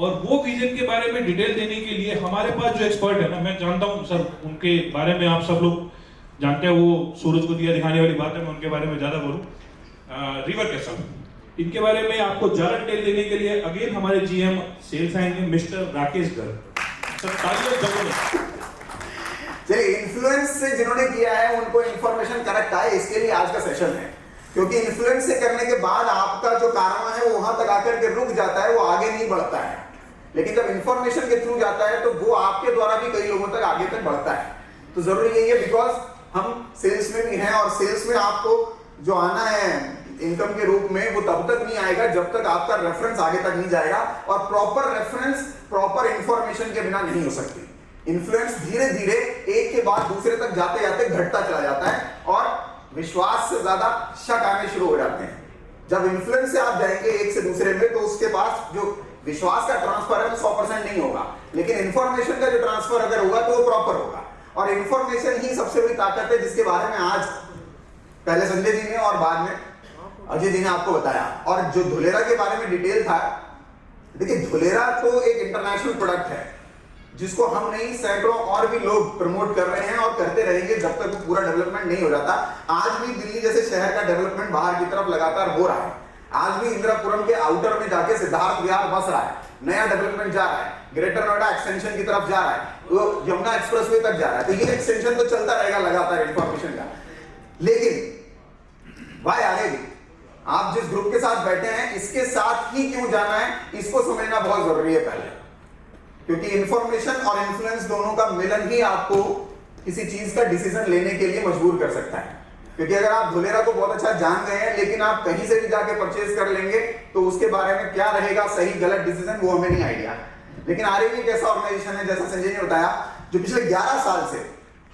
और वो विजन के बारे में डिटेल देने के लिए हमारे पास जो एक्सपर्ट है ना, मैं जानता हूँ सर उनके बारे में, आप सब लोग जानते हैं, वो सूरज को दिया दिखाने वाली बात है, मैं उनके बारे में ज्यादा बोलूँ। रिवर कैसल, इनके बारे में आपको ज्यादा डिटेल देने के लिए अगेन हमारे जीएम सेल्स आएंगे मिस्टर राकेश गर्ग। सर तालियां बजाओ। चलिए, इन्फ्लुएंस से जिन्होंने किया है उनको इन्फॉर्मेशन करेक्ट आए, इसके लिए आज का सेशन है। क्योंकि इन्फ्लुएंस से करने के बाद आपका जो कारवां है वो वहां तक आकर के रुक जाता है, वो आगे नहीं बढ़ता है। लेकिन जब इंफॉर्मेशन के थ्रू जाता है तो वो आपके द्वारा भी कई लोगों तक आगे तक बढ़ता है। तो जरूरी यही है, बिकॉज हम सेल्स में भी हैं और सेल्स में आपको जो आना है इनकम के रूप में, वो तब तक नहीं आएगा जब तक आपका रेफरेंस आगे तक नहीं जाएगा। और प्रॉपर रेफरेंस प्रॉपर इंफॉर्मेशन के बिना नहीं हो सकती। इन्फ्लुएंस धीरे धीरे एक के बाद दूसरे तक जाते जाते घटता चला जाता है और विश्वास से ज्यादा शक आने शुरू हो जाते हैं। जब इन्फ्लुएंस से आप जाएंगे एक से दूसरे में, तो उसके पास जो विश्वास का ट्रांसफर है वो 100% नहीं होगा, लेकिन इंफॉर्मेशन का जो ट्रांसफर अगर होगा तो वो प्रॉपर होगा। और इंफॉर्मेशन ही सबसे बड़ी ताकत है, जिसके बारे में आज पहले संजय जी ने और बाद में अजय जी ने आपको बताया। और जो धुलेरा के बारे में डिटेल था, देखिए धुलेरा तो एक इंटरनेशनल प्रोडक्ट है जिसको हम नहीं, सैकड़ों और भी लोग प्रमोट कर रहे हैं और करते रहेंगे जब तक वो पूरा डेवलपमेंट नहीं हो जाता। आज भी दिल्ली जैसे शहर का डेवलपमेंट बाहर की तरफ लगातार हो रहा है। आज भी इंदिरापुरम के आउटर में जाके सिद्धार्थ विहार बस रहा है, नया डेवलपमेंट जा रहा है, ग्रेटर नोएडा एक्सटेंशन की तरफ जा रहा है, वो यमुना एक्सप्रेसवे तक जा रहा है। तो ये एक्सटेंशन तो चलता रहेगा लगातार इंफॉर्मेशन का। लेकिन भाई आगे भी आप जिस ग्रुप के साथ बैठे हैं इसके साथ ही क्यों जाना है, इसको समझना बहुत जरूरी है पहले। क्योंकि इंफॉर्मेशन और इन्फ्लुएंस दोनों का मिलन ही आपको किसी चीज का डिसीजन लेने के लिए मजबूर कर सकता है। क्योंकि अगर आप धुलेरा को बहुत अच्छा जान गए हैं, लेकिन आप कहीं से भी जाके परचेज कर लेंगे तो उसके बारे में क्या रहेगा सही गलत डिसीजन, वो हमें नहीं आइडिया। लेकिन आरएवी एक ऐसा ऑर्गेनाइजेशन है, जैसा संजय ने बताया, जो पिछले 11 साल से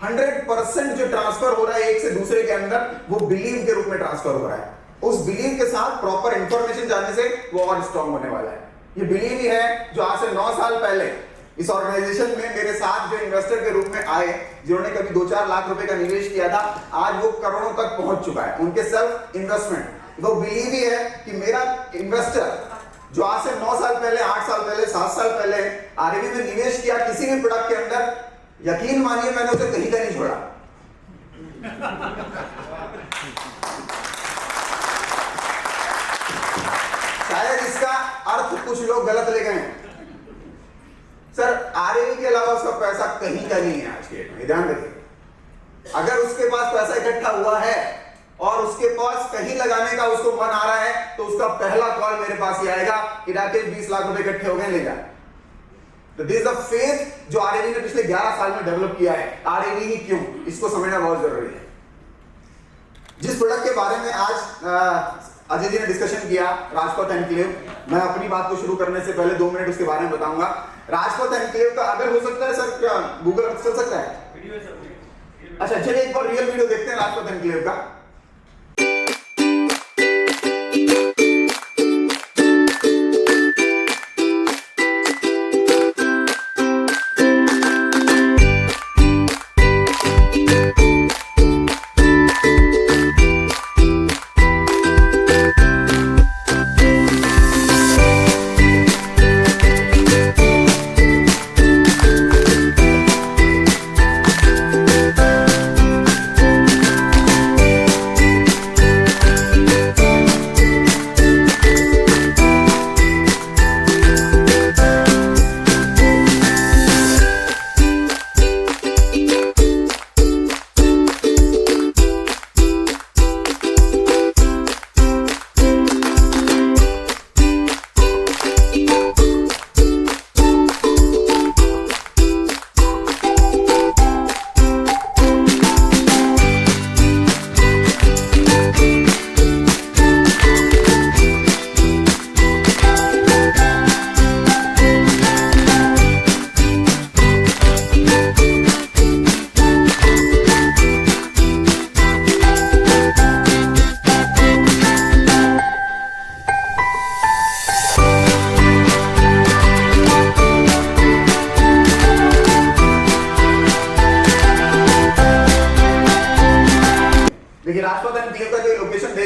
100% जो ट्रांसफर हो रहा है एक से दूसरे के अंदर, वो बिलीव के रूप में ट्रांसफर हो रहा है। उस बिलीव के साथ प्रॉपर इंफॉर्मेशन जानने से वो और स्ट्रॉन्ग होने वाला है। ये बिलीव ही है जो आज से 9 साल पहले इस ऑर्गेनाइजेशन में मेरे साथ जो इन्वेस्टर के रूप में आए, जिन्होंने कभी 2-4 लाख रुपए का निवेश किया था, आज वो करोड़ों तक पहुंच चुका है। उनके सेल्फ इन्वेस्टमेंट, वो बिलीव ही है कि मेरा इन्वेस्टर जो आज से 9 साल पहले, 8 साल पहले, 7 साल पहले आरएवी में निवेश किया किसी भी प्रोडक्ट के अंदर, यकीन मानिए मैंने उसे कहीं का नहीं छोड़ा। शायद इसका अर्थ कुछ लोग गलत ले गए हैं। सर आरएवी के अलावा उसका पैसा कहीं का नहीं है आज के डेट में, ध्यान रखिए। अगर उसके पास पैसा इकट्ठा हुआ है और उसके पास कहीं लगाने का उसको मन आ रहा है, तो उसका पहला कॉल मेरे पास ही आएगा कि राकेश 20 लाख रुपए इकट्ठे हो गए, ले जा। तो दिस इज द फेथ जो आरएवी ने पिछले 11 साल में डेवलप किया है। आरएवी ही क्यों, इसको समझना बहुत जरूरी है। जिस प्रोडक्ट के बारे में आज अजय जी ने डिस्कशन किया, राजपथ एनक्लेव, मैं अपनी बात को शुरू करने से पहले 2 मिनट उसके बारे में बताऊंगा। राजपथ एनक्लेव का अगर हो सकता है सर, क्या गूगल चल सकता है? अच्छा चलिए एक बार रियल वीडियो देखते हैं राजपथ एनक्लेव का।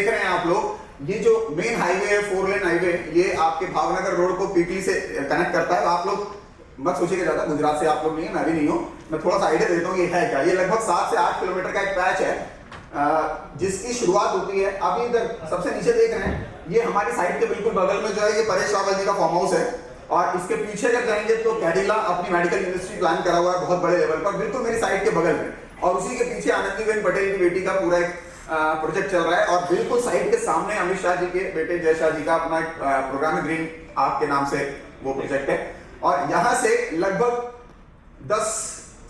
देख रहे हैं आप लोग, ये जो मेन हाईवे है 4 लेन हाईवे, ये आपके भावनगर रोड को पीपली से कनेक्ट करता है। आप लोग मत सोचिएगा ज्यादा, गुजरात से आप लोग नहीं है, मैं भी नहीं हूँ, मैं थोड़ा सा आइडिया देता हूँ ये है क्या। ये लगभग 7 से 8 किलोमीटर का एक पैच है जिसकी शुरुआत होती है, आप इधर सबसे नीचे देख रहे हैं, ये हमारी साइड के बिल्कुल बगल में जो है ये परेश रावल जी का फार्म हाउस है, और इसके पीछे अगर जाएंगे तो कैडिला अपनी मेडिकल यूनिवर्सिटी प्लान करा हुआ है बहुत बड़े लेवल पर, बिल्कुल मेरी साइड के बगल में, और उसी के पीछे आनंदीबेन पटेल की बेटी का पूरा एक प्रोजेक्ट चल रहा है, और बिल्कुल साइड के सामने अमित शाह जी के बेटे जय शाह जी का अपना एक प्रोग्राम है, ग्रीन आपके नाम से वो प्रोजेक्ट है, और यहाँ से लगभग 10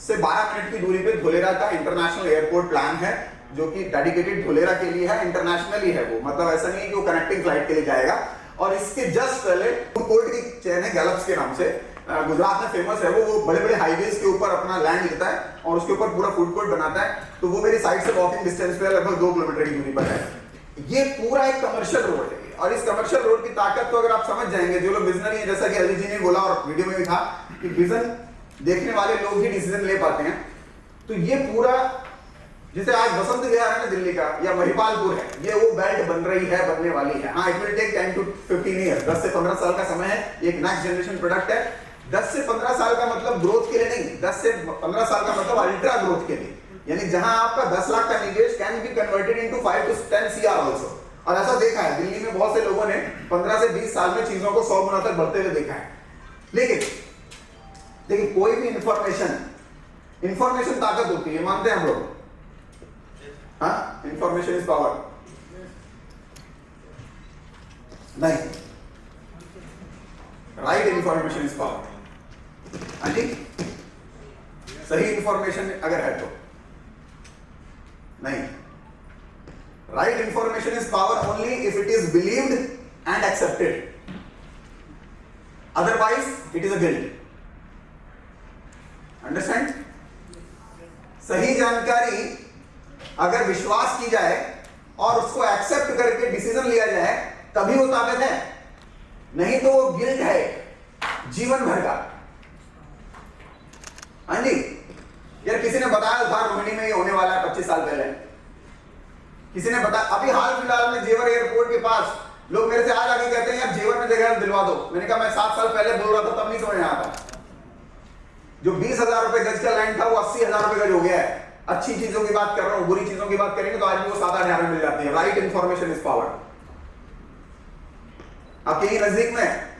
से 12 मिनट की दूरी पे धोलेरा का इंटरनेशनल एयरपोर्ट प्लान है, जो कि डेडिकेटेड धोलेरा के लिए है, इंटरनेशनली है वो, मतलब ऐसा नहीं है कि वो कनेक्टिंग फ्लाइट के लिए जाएगा। और इसके जस्ट पहले फूड कोर्ट की चेन है गैलप्स के नाम से, गुजरात में फेमस है वो बड़े बड़े हाईवेज के ऊपर अपना लैंड लेता है और उसके ऊपर पूरा फूड कोर्ट बनाता है, तो वो मेरी साइड से वॉकिंग डिस्टेंस पे लगभग 2 किलोमीटर की दूरी पर है। ये पूरा एक कमर्शियल रोड है, और इस कमर्शियल रोड की ताकत तो अगर आप समझ जाएंगे, जो लोग विजनरी है, जैसा कि अली जी ने बोला और वीडियो में भी था कि विजन देखने वाले लोग ही डिसीजन ले पाते हैं, तो ये पूरा जैसे आज बसंत विहार है ना दिल्ली का, या महिपालपुर है, ये वो बेल्ट बन रही है, बनने वाली है। हाँ, it will take 10 to 15 years, 10 से 15 साल का समय है, एक नेक्स्ट जनरेशन प्रोडक्ट है। 10 से 15 साल का मतलब ग्रोथ के लिए नहीं, 10 से 15 साल का मतलब अल्ट्रा ग्रोथ के लिए, यानी जहां आपका 10 लाख का निवेश can be converted into 5 to 10 CR also. और ऐसा देखा है दिल्ली में बहुत से लोगों ने 15 से 20 साल में चीजों को 100 गुना तक बढ़ते हुए देखा है। लेकिन कोई भी इंफॉर्मेशन ताकत होती है, मानते हैं हम लोग? हाँ, इंफॉर्मेशन इज पावर। नहीं, राइट इंफॉर्मेशन इज पावर। हाँ जी, सही इंफॉर्मेशन अगर है तो नहीं, right information is power only if it is believed and accepted, otherwise it is a guilt. Understand? सही जानकारी अगर विश्वास की जाए और उसको एक्सेप्ट करके डिसीजन लिया जाए तभी वो ताकत है, नहीं तो वो गिल्ट है जीवन भर का। हाँ जी, यार किसी ने बताया था रोहिणी में ये होने वाला है 25 साल पहले, किसी ने बताया। अभी हाल फिलहाल में जेवर एयरपोर्ट के पास लोग मेरे से आज आके कहते हैं यार जेवर में जगह दिलवा दो। मैंने कहा मैं 7 साल पहले बोल रहा था तब नहीं समझ में आता। जो 20,000 रुपए गज का लैंड था वो 80,000 रुपए गज हो गया है। अच्छी चीजों की बात कर रहा हूं, बुरी चीजों की बात करेंगे तो आज भी वो 7-8 में मिल जाती है। Right information is power. आपके ही नजदीक में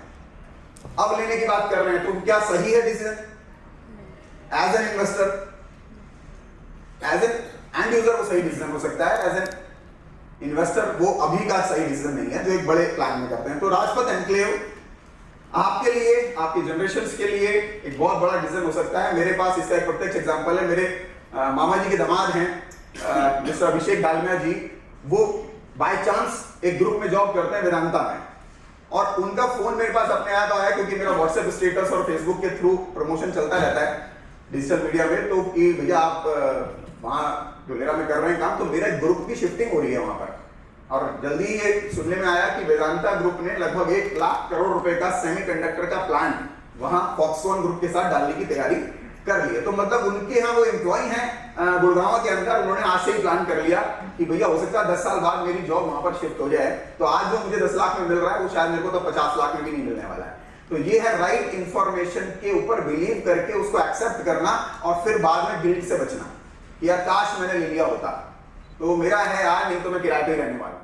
अब लेने की बात कर रहे हैं तो क्या सही है decision? As an investor, as an end user वो सही डिसीजन हो सकता है, एज एन इन्वेस्टर वो अभी का सही डिसीजन नहीं है जो एक बड़े प्लान में करते हैं। तो राजपथ एनक्लेव आपके लिए, आपकी जनरेशंस के लिए एक बहुत बड़ा डिसीजन हो सकता है। मेरे पास इसका एक प्रत्यक्ष एग्जांपल है। मेरे मामा जी के दामाद हैं मिस्टर अभिषेक डालमिया जी, वो बाय चांस एक ग्रुप में जॉब करते हैं वेदांता में, और उनका फोन मेरे पास अपने आप आया क्योंकि मेरा व्हाट्सएप स्टेटस और फेसबुक के थ्रू प्रमोशन चलता रहता है डिजिटल मीडिया में, तो कि भैया आप वहां धोलेरा में कर रहे हैं काम, तो मेरा ग्रुप की शिफ्टिंग हो रही है वहां पर। और जल्दी ये सुनने में आया कि वेदांता ग्रुप ने लगभग 1 लाख करोड़ रुपए का सेमीकंडक्टर का प्लांट वहां फॉक्सकॉन ग्रुप के साथ डालने की तैयारी कर ली है। तो मतलब उनके यहाँ वो एम्प्लॉय हैं गुड़गांव के अंदर, उन्होंने आज से ही प्लान कर लिया कि भैया हो सकता है 10 साल बाद मेरी जॉब वहां पर शिफ्ट हो जाए, तो आज जो मुझे 10 लाख में मिल रहा है वो शायद मेरे को तो 50 लाख में भी नहीं मिलने वाला है। तो ये है राइट इंफॉर्मेशन के ऊपर बिलीव करके उसको एक्सेप्ट करना और फिर बाद में गिल्ट से बचना, या काश मैंने ले लिया होता। तो मेरा है यार, नहीं तो मैं किराए पे रहने वाला हूं।